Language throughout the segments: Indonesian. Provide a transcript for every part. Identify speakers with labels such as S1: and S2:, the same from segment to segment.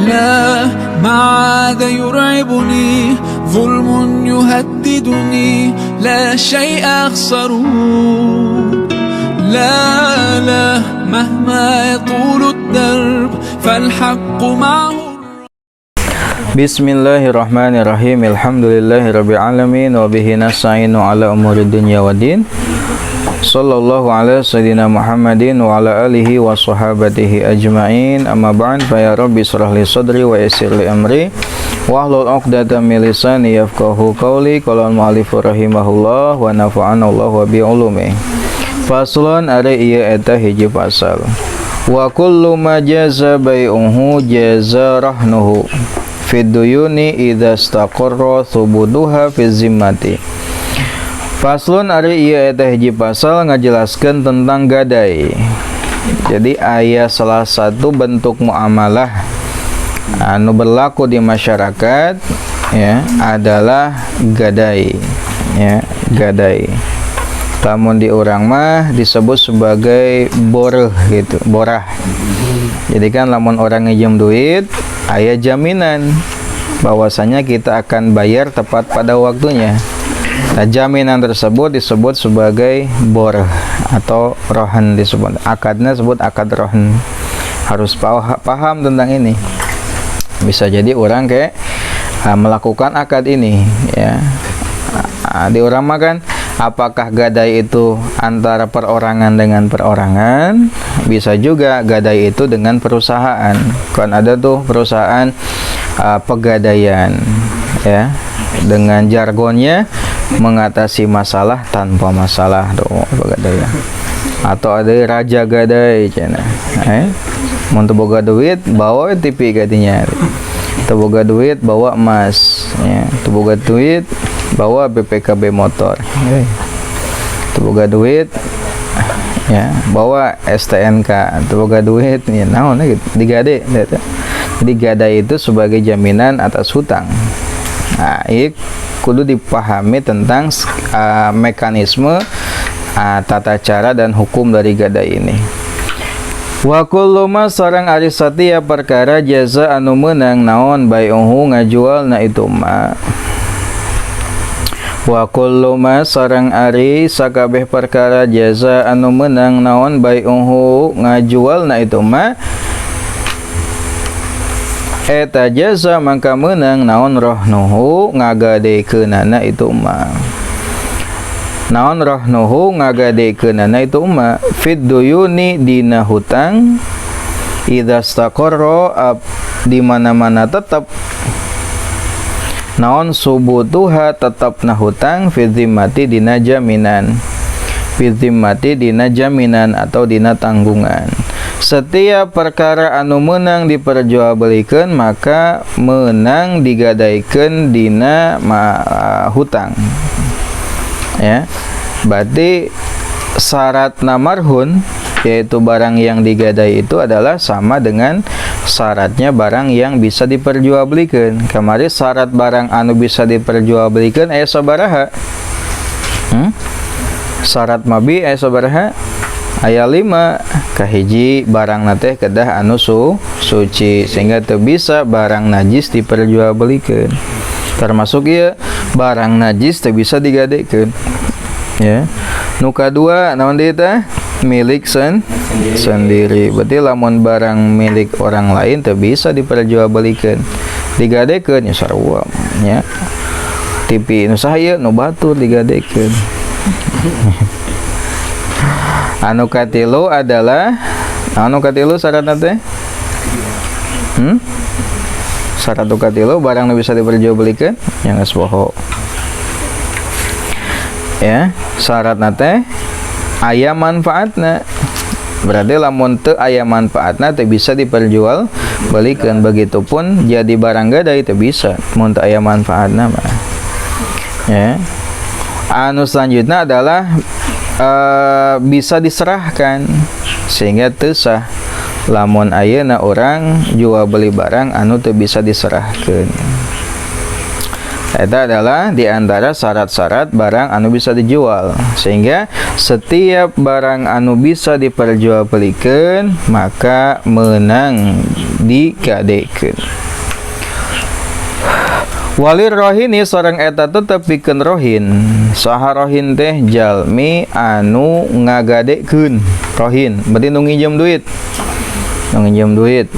S1: لا ما عاد يرعبني ظلم يهددني لا شيء أخسره لا مهما يطول الدرب فالحق معه.
S2: Bismillahirrahmanirrahim. Alhamdulillahirabbil alamin wa bihi nasta'inu ala umuri dunya waddin. Sallallahu ala sayyidina Muhammadin wa ala alihi wa sahabatihi ajma'in. Amma ba'd, fa ya rabbi shrah li sadri wa yassir li amri wahlul 'uqdatam min lisani yafqahu qawli. Qala al-mu'allif rahimahullah wa nafa'ana Allah wa bi ulumi. Faslun ari ieu eta hiji pasal. Wa kullu ma jaza bai'uhu jaza rahnuhu fid duyuni idza istaqarra thubutuha fi zimmati. Faslun ari ieu eta hiji pasal ngajelaskeun tentang gadai. Jadi aya salah satu bentuk muamalah anu berlaku di masyarakat ya adalah gadai ya, gadai. Lamun di urang mah disebut sebagai boreh gitu, borah. Jadi kan lamun orang nginjem duit aya jaminan bahwasanya kita akan bayar tepat pada waktunya. Nah, jaminan tersebut disebut sebagai boreh atau rohan, disebut akadnya disebut akad rohan. Harus paham tentang ini. Bisa jadi orang kayak melakukan akad ini ya. Di orang mah kan apakah gadai itu antara perorangan dengan perorangan, bisa juga gadai itu dengan perusahaan. Kan ada tuh perusahaan pegadaian ya, dengan jargonnya mengatasi masalah tanpa masalah tuh pegadaian. Atau ada raja gadai cenah. Mun teu boga duit bawa TV gadinya. Teu boga duit bawa emas ya. Teu boga duit bawa BPKB motor. Teu boga duit ya, bawa STNK. Teu boga duit ya naon gitu digade eta. Jadi gadai itu sebagai jaminan atas hutang. Nah, ieu kudu dipahami tentang mekanisme tata cara dan hukum dari gadai ini. Wa kullu ma sareng ari satia perkara jaza anu meunang naon bai'uhu ngajual na itu ma. Wa kullu ma sareng ari sakabeh perkara jaza anu meunang naon bai'uhu ngajual na itu ma. Eta jaza mangka meunang naon rohnuhu ngagadekeunana itu ma. Naon rohnuhu ngagadekeunana itu ma fid duyuni dina hutang idza staqarra di mana-mana tetap naon subutuha tetapna hutang fi zimmati dina jaminan, fi zimmati dina jaminan atau dina tanggungan. Setiap perkara anu meunang diperjualbelikeun maka meunang digadaikeun dina hutang ya. Berarti syarat namarhun yaitu barang yang digadai itu adalah sama dengan syaratnya barang yang bisa diperjualbelikan. Kamari syarat barang anu bisa diperjualbelikan aya sabaraha? Syarat mabi aya sabaraha? Aya 5. Kahiji barang teh kedah anu suci sehingga teu bisa barang najis diperjualbelikan. Termasuk ieu barang najis teu bisa digadekeun. Ya. Nu kadua naon deui teh? Milik sendiri. Berarti lamun barang milik orang lain teu bisa diperjualbelikan. Digadekeun nya sarua nya. TV nu saha ieu nu batur digadekeun. Anu katilu adalah anu katilu syaratna teh? Syarat nu katilu barang nu bisa diperjualbelikan yang geus poho. Ya, syaratna teh aya manfaatna. Berarti lamun teu aya manfaatna teu bisa diperjualbelikan. Begitupun jadi barang gadai teu bisa mun teu aya manfaatna mah. Ya. Anu selanjutnya adalah bisa diserahkan sehingga teu sah lamun ayeuna orang jual beli barang anu teu bisa diserahkeun. Eta adalah diantara syarat-syarat barang anu bisa dijual. Sehingga setiap barang anu bisa diperjualbelikan maka menang digadekeun. Walir rohini sareng eta tetep pikeun rohin. Saha rohin teh jalmi anu ngagadekeun. Rohin berarti nu nginjem duit. Nu nginjem duit.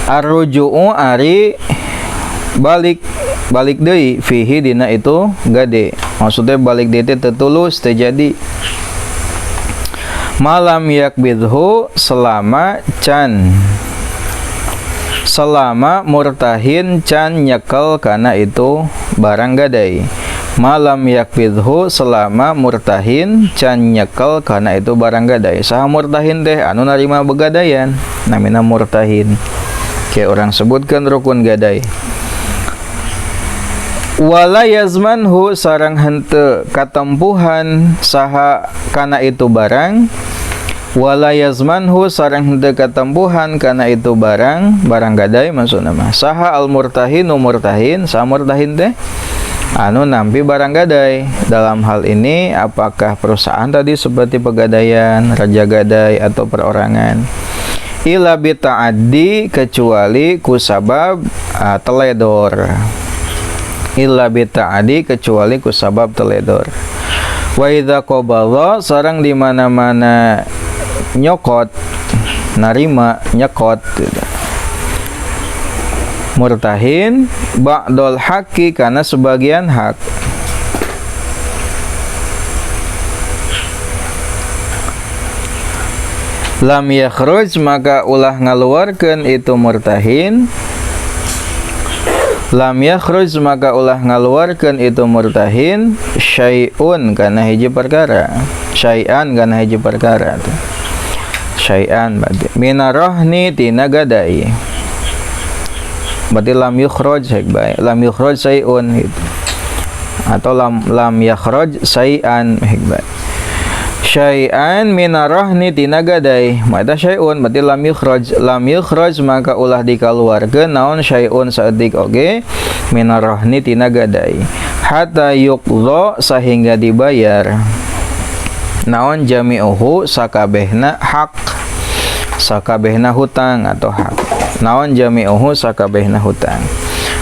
S2: Arruju'u ari balik deui fihi dina itu gade. Maksudnya balik deui teh teu tulus teu jadi. Malam yakbidhu selama murtahin can nyekel kana itu barang gadai. Malam yakbidhu selama murtahin can nyekel kana itu barang gadai. Saha murtahin teh anu narima begadayan namina murtahin. Kayak orang sebutkan rukun gadai. Wala yazmanhu sareng henteu katempuhan saha kana itu barang. Wala yazmanhu sareng henteu katempuhan kana itu barang gadai maksudna mah. Saha al murtahin murtahin, saha murtahin teh anu nampi barang gadai. Dalam hal ini apakah perusahaan tadi seperti pegadaian, raja gadai atau perorangan? Ila bita'addi kecuali kusabab teledor. Illa bita'addi kecuali kusabab teledor. Wa idza qabadha sareng di mana-mana nyokot narima nyekot murtahin ba'dul haqqi kana sebagian hak. Lam yakhruj maka ulah ngaluarkeun itu murtahin. Lam yakhruj maka ulah ngaluarkeun itu murtahin syai'un kana hiji perkara. Syai'an kana hiji perkara. Syai'an berarti minarahni tina gadai. Berarti lam yukhraj baik. Lam yukhraj syai'un gitu. Atau lam yakhruj syai'an baik. Syai'an minarahni tina gadai. Mata syai'un berarti lam yukhraj maka ulah dikaluarkeun naon syai'un saeutik oge minarahni tina gadai. Hatta yuqdha sehingga dibayar. Naon jami'uhu sakabehna hak. Sakabehna hutang atau hak. Naon jami'uhu sakabehna hutang.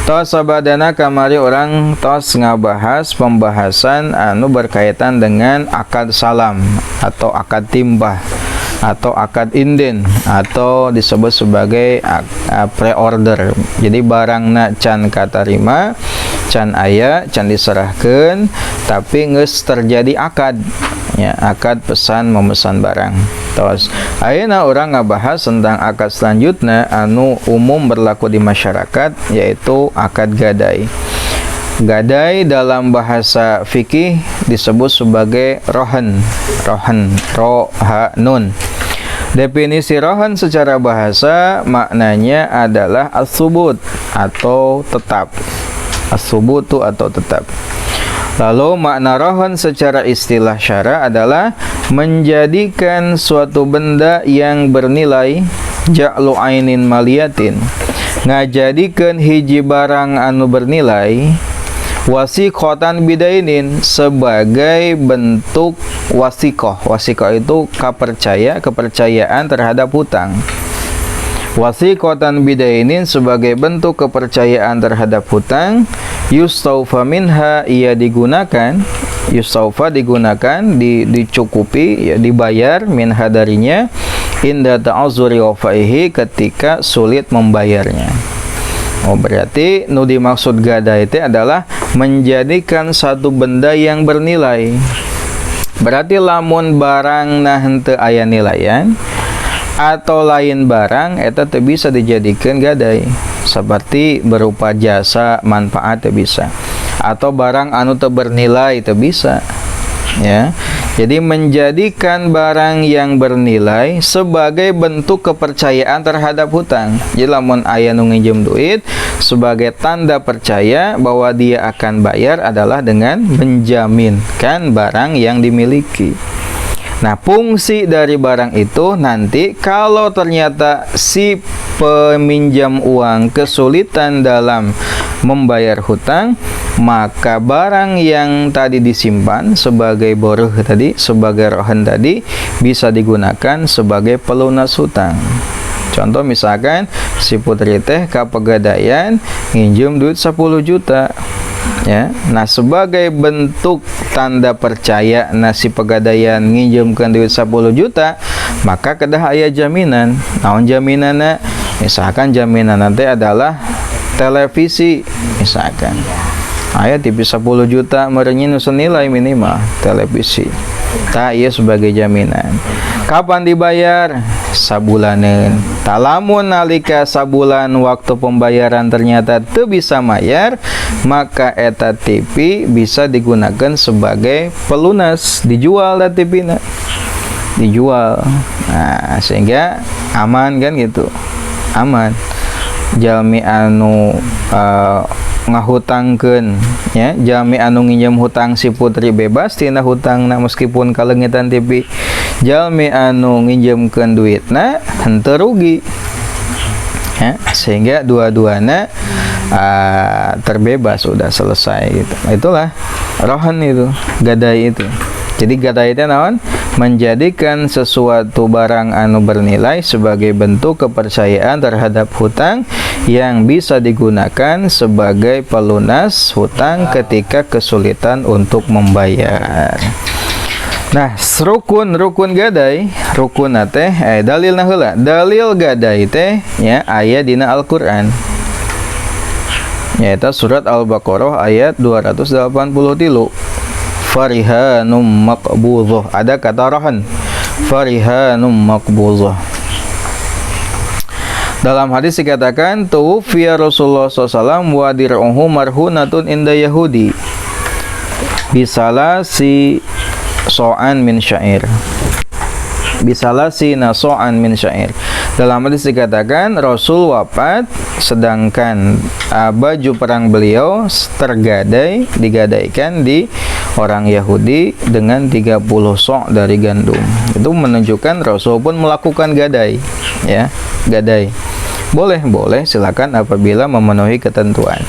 S2: Tos sabadana kamari orang tos ngabahas pembahasan anu berkaitan dengan akad salam atau akad timbah atau akad inden atau disebut sebagai pre-order. Jadi barangna can katarima, can aya, can diserahkeun tapi geus terjadi akad. Ya, akad pesan memesan barang. Tos ayeuna urang ngabahas tentang akad selanjutnya anu umum berlaku di masyarakat yaitu akad gadai. Gadai dalam bahasa fikih disebut sebagai rohanun. Definisi rohan secara bahasa maknanya adalah as-subut atau tetap. As-subutu atau tetap. Lalu makna rohan secara istilah syara adalah menjadikan suatu benda yang bernilai ja'lu ainin maliyatin, ngajadikeun hiji barang anu bernilai wasiqatan bidainin sebagai bentuk wasiqah. Wasiqah itu kepercayaan terhadap hutang. Wasiqatan bidainin sebagai bentuk kepercayaan terhadap hutang. Yustaufa minha ia digunakan, yustaufa digunakan, dicukupi, ya dibayar minha darinya inda ta'azzuri wafaihi ketika sulit membayarnya. Oh berarti nu dimaksud gadai itu adalah menjadikan satu benda yang bernilai. Berarti lamun barang nah henteu aya nilayan atau lain barang eta teu bisa dijadikan gadai. Seperti berupa jasa manfaat teu bisa atau barang anu teu bernilai teu bisa ya. Jadi menjadikan barang yang bernilai sebagai bentuk kepercayaan terhadap hutang. Jadi lamun aya nu nginjem duit sebagai tanda percaya bahwa dia akan bayar adalah dengan menjaminkan barang yang dimiliki. Nah, fungsi dari barang itu nanti kalau ternyata si peminjam uang kesulitan dalam membayar hutang, maka barang yang tadi disimpan sebagai boruh tadi, sebagai rohan tadi, bisa digunakan sebagai pelunas hutang. Contoh misalkan si putri teh ka Pegadaian nginjem duit 10 juta. Ya, nah sebagai bentuk tanda percaya si Pegadaian nginjemkeun duit 10 juta, maka kedah aya jaminan. Naon jaminanna? Misalkan jaminan nanti adalah televisi, misalkan aya TV 10 juta merenyin senilai minimal televisi. Tak ieu sebagai jaminan. Kapan dibayar? Sabulaneun. Talamun nalika sabulan waktu pembayaran ternyata teu bisa mayar, maka eta TV bisa digunakan sebagai pelunas, dijual da TV-na. Dijual. Nah, sehingga aman kan gitu. Aman. Jalmi anu ngahutangkeun ya, jalmi anu nginjem hutang si putri bebas tina hutangna meskipun kalengitan TV. Jalmi anu nginjemkeun duitna henteu rugi. Ya, sehingga dua-duana terbebas, sudah selesai gitu. Itulah rohan itu, gadai itu. Jadi gadai itu naon? Menjadikan sesuatu barang anu bernilai sebagai bentuk kepercayaan terhadap hutang yang bisa digunakan sebagai pelunas hutang ketika kesulitan untuk membayar. Nah, rukun gadai, rukun teh dalilna heula. Dalil gadai teh nya aya dina Al-Qur'an. Nyaeta surat Al-Baqarah ayat 283. Farihanum maqbudhah. Ada kata rahan. Farihanum maqbudhah. Dalam hadis dikatakan tuwfiya Rasulullah SAW wa dir'uhu marhunatun inda Yahudi bisalah si so'an min syair. Bisalah si naso'an min syair. Dalam hadis dikatakan Rasul wafat sedangkan baju perang beliau tergadai, digadaikan di orang Yahudi dengan 30 sok dari gandum. Itu menunjukkan Rasul pun melakukan gadai, ya, gadai. Boleh silakan apabila memenuhi ketentuan.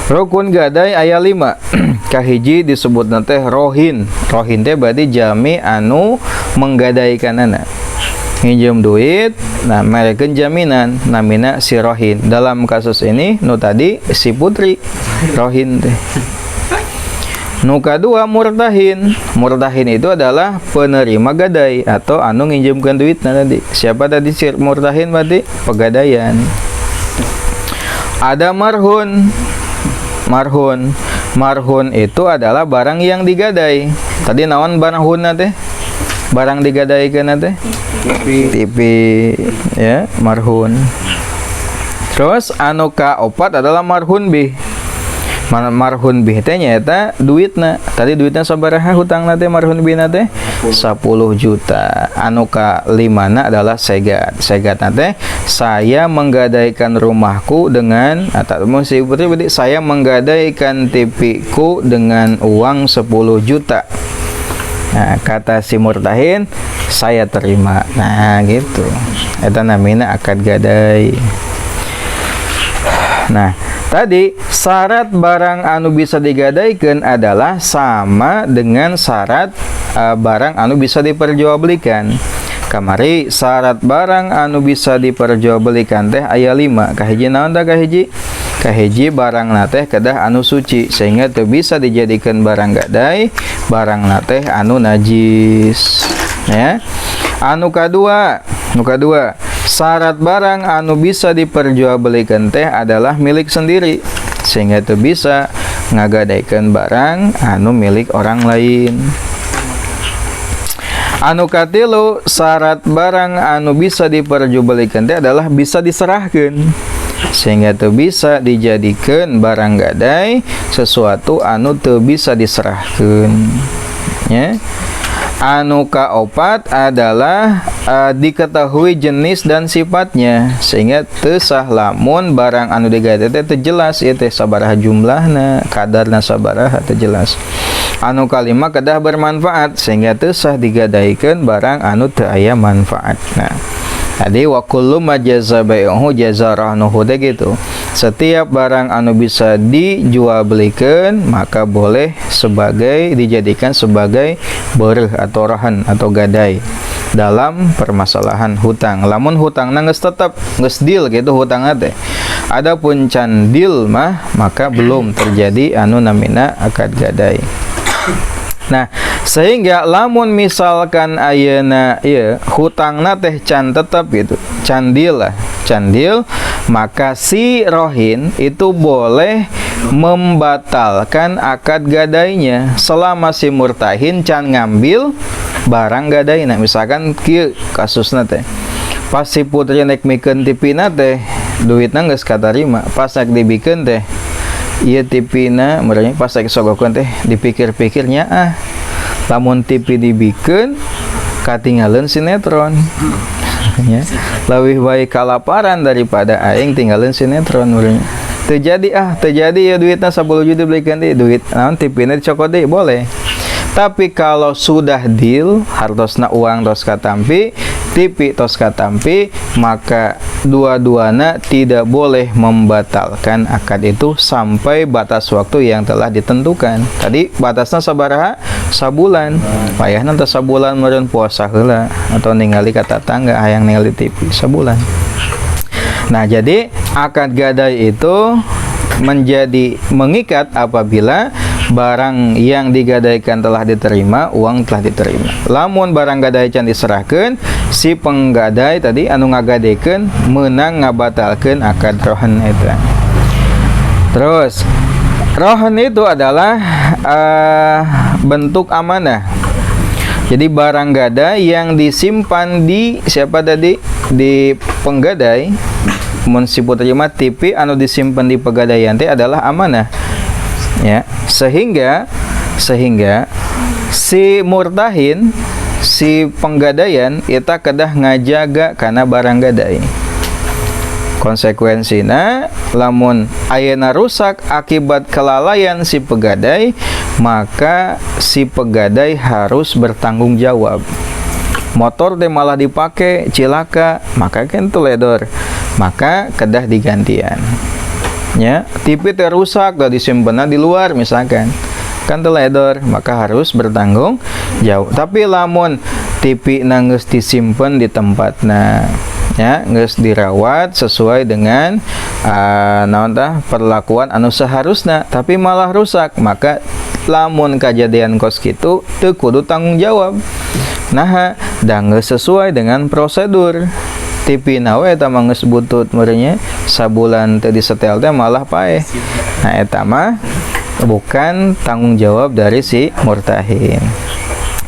S2: Rukun gadai aya 5. Kahiji disebut teh rohin. Rohin teh berarti jami anu menggadaikanana. Nginjem duit, nah mereken jaminan namina si rohin. Dalam kasus ini nu tadi si putri rohin teh. Nu kadua murtahin. Murtahin itu adalah penerima gadai atau anu nginjemkeun duitna tadi. Siapa tadi si murtahin berarti? Pegadaian. Ada marhun. Marhun itu adalah barang yang digadai. Tadi naon marhun teh? Barang digadaikan teh? TV, ya, marhun. Terus anu kaopat adalah marhun bih. Marhun bih teh nyaeta duitna. Tadi duitna sabaraha hutangna teh marhun bihna teh 10 juta. Anu kalimana adalah segat. Segatna teh saya menggadaikan rumahku dengan atau si putri berarti saya menggadaikan TV-ku dengan uang 10 juta. Nah, kata si murtahin, saya terima. Nah, gitu. Eta namina akad gadai. Nah, tadi syarat barang anu bisa digadaikan adalah sama dengan syarat barang anu bisa diperjualbelikan. Kamari syarat barang anu bisa diperjualbelikan teh aya 5. Kahiji naon tah kahiji? Kahiji barang teh kedah anu suci sehingga teu bisa dijadikan barang gadai, barang teh anu najis. Ya. Anu kadua, syarat barang anu bisa diperjualbelikan teh adalah milik sendiri sehingga teu bisa ngagadaikan barang anu milik orang lain. Anu katilu, syarat barang anu bisa diperjualbelikan teh adalah bisa diserahkeun sehingga teu bisa dijadikan barang gadai sesuatu anu teu bisa diserahkeun. Ya. Anu kaopat adalah diketahui jenis dan sifatnya sehingga teu sah lamun barang anu digadai teh teu jelas ieu teh sabaraha jumlahna, kadarna sabaraha teu jelas. anu kalima kedah bermanfaat sehingga teu sah digadaykeun barang anu teu aya manfaatna. Jadi wa kullu ma jaza bai'uhu jaza rahnuhu teh gitu. Setiap barang anu bisa dijual belikan maka boleh dijadikan sebagai bereh atau rahan atau gadai dalam permasalahan hutang. Lamun hutangna geus tetep geus deal gitu hutangna teh. Adapun can deal mah maka belum terjadi anu namina akad gadai. Nah, sehingga lamun misalkan ayeuna ieu hutangna teh can tetep gitu, can deal, maka si rohin itu boleh membatalkan akad gadainya selama si murtahin can ngambil barang gadainya. Misalkan kieu kasusna teh. Pas si putri nek mikeun tipina teh, duitna geus katarima, pas nek dibikeun teh ieu tipina merenya pas nek sogokeun teh dipikir-pikirnya lamun TV dibikeun katinggalin sinetron ya, lebih baik kalaparan daripada aing tinggalin sinetron merenya. Terjadi ya duitna 10 juta belikan deh duit naon TV-na dicokot deh boleh. Tapi kalau sudah deal hartosna uang tos katampi TV tos katampi maka dua-duana tidak boleh membatalkan akad itu sampai batas waktu yang telah ditentukan. Tadi batasnya sabaraha? Sabulan. Payahna teh sabulan meureun puasa heula atau ningali ka tetangga hayang ningali TV sabulan. Nah, jadi akad gadai itu menjadi mengikat apabila barang yang digadaikan telah diterima, uang telah diterima. Lamun barang gadai can diserahkeun, si penggadai tadi anu ngagadekeun meunang ngabatalkeun akad rohan eta. Terus rohan itu adalah bentuk amanah. Jadi barang gadai yang disimpan di siapa tadi? Di penggadai. Mun si putri mah TV anu disimpan di pegadaian teh adalah amanah. Ya, sehingga si murtahin, si penggadaian eta kedah ngajaga kana barang gadai. Konsekuensina lamun ayeuna rusak akibat kelalaian si pegadai, maka si pegadai harus bertanggung jawab. Motor teh malah dipake cilaka, maka kan teledor, maka kedah digantian. Ya, TV teh rusak tadi disimpenna di luar misalkan, kan teledor, maka harus bertanggung jawab. Tapi lamun TV geus disimpen di tempatna, ya, geus dirawat sesuai dengan perlakuan anu seharusna, tapi malah rusak, maka lamun kejadian kos kitu teu kudu tanggung jawab. Nah, dan geus sesuai dengan prosedur. TV nawe eta mah geus butut merenya sabulan teu disetel teh malah paeh. Nah, eta mah bukan tanggung jawab dari si murtahin.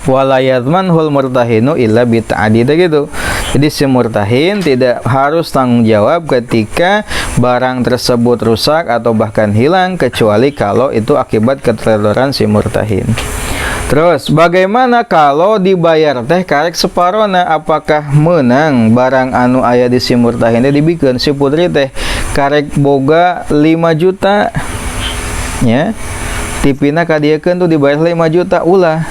S2: Wala yadmanul murtahinu illa bi ta'did gitu. Jadi si murtahin tidak harus tanggung jawab ketika barang tersebut rusak atau bahkan hilang kecuali kalau itu akibat keteledoran si murtahin. Terus bagaimana kalau dibayar teh karek separona, apakah menang barang anu aya di si murtahin teh dibikeun si putri teh karek boga 5 juta ya, tipina kadiekeun tuh dibayar 5 juta ulah.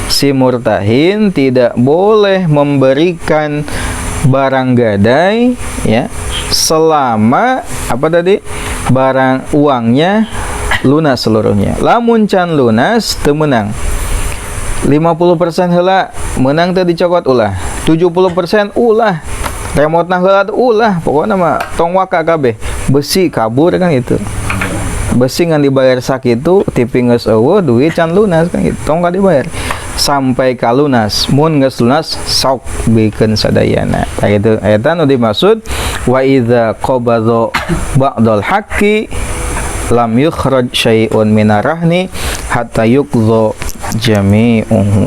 S2: Si murtahin tidak boleh memberikan barang gadai ya selama apa tadi barang uangnya lunas seluruhnya. Lamun can lunas teu meunang. 50% heula menang teh dicokot ulah, 70% ulah, remotna heula ulah, pokokna mah tong waka kabeh, besi kabur kan itu. Besi ngan dibayar sakitu, TV geus eueuh, duit can lunas kan gitu, tong ka dibayar sampai ka lunas. Mun geus lunas sok bikeun sadayana. Tah kitu eta nu dimaksud wa idza qabadha ba'dal haqqi lam yukhraj syai'un minarahni hatta yuqdha jami'uhu.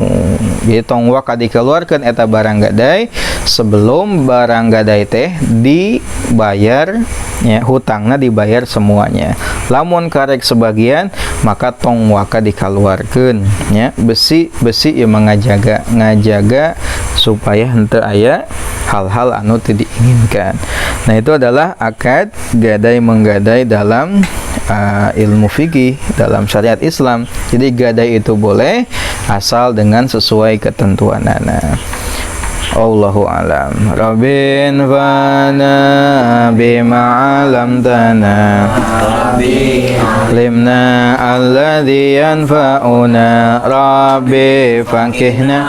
S2: Jadi tong waka dikeluarkan eta barang gadai sebelum barang gadai teh dibayar ya, hutangna dibayar semuanya. Lamun karek sebagian maka tong waka dikeluarkan ya. Besi yang ngajaga supaya henteu aya hal-hal anu teu diinginkan. Nah, itu adalah akad gadai menggadai dalam ilmu fikih dalam syariat Islam. Jadi gadai itu boleh asal dengan sesuai ketentuan anak. Allahu alam. Rabbin fana bima alamtana limna alladhi yanfa'una rabbi fakihna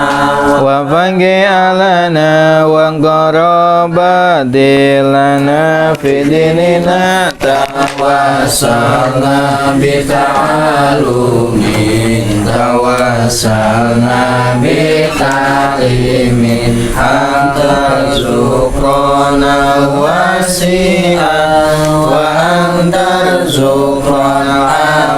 S2: wa faqih alana wa qarabadilana fi dinina tawassalna bita'alumin tawassalna bita'limin anta zukrona wasi'an wa anta zukrona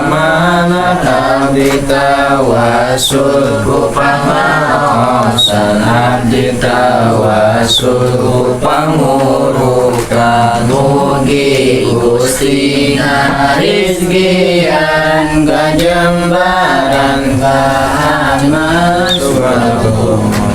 S2: amanah bitawasul kupamasan abdi tawasul pangurukan mugi gustina rizkian kajembaran kahaman subhanallah.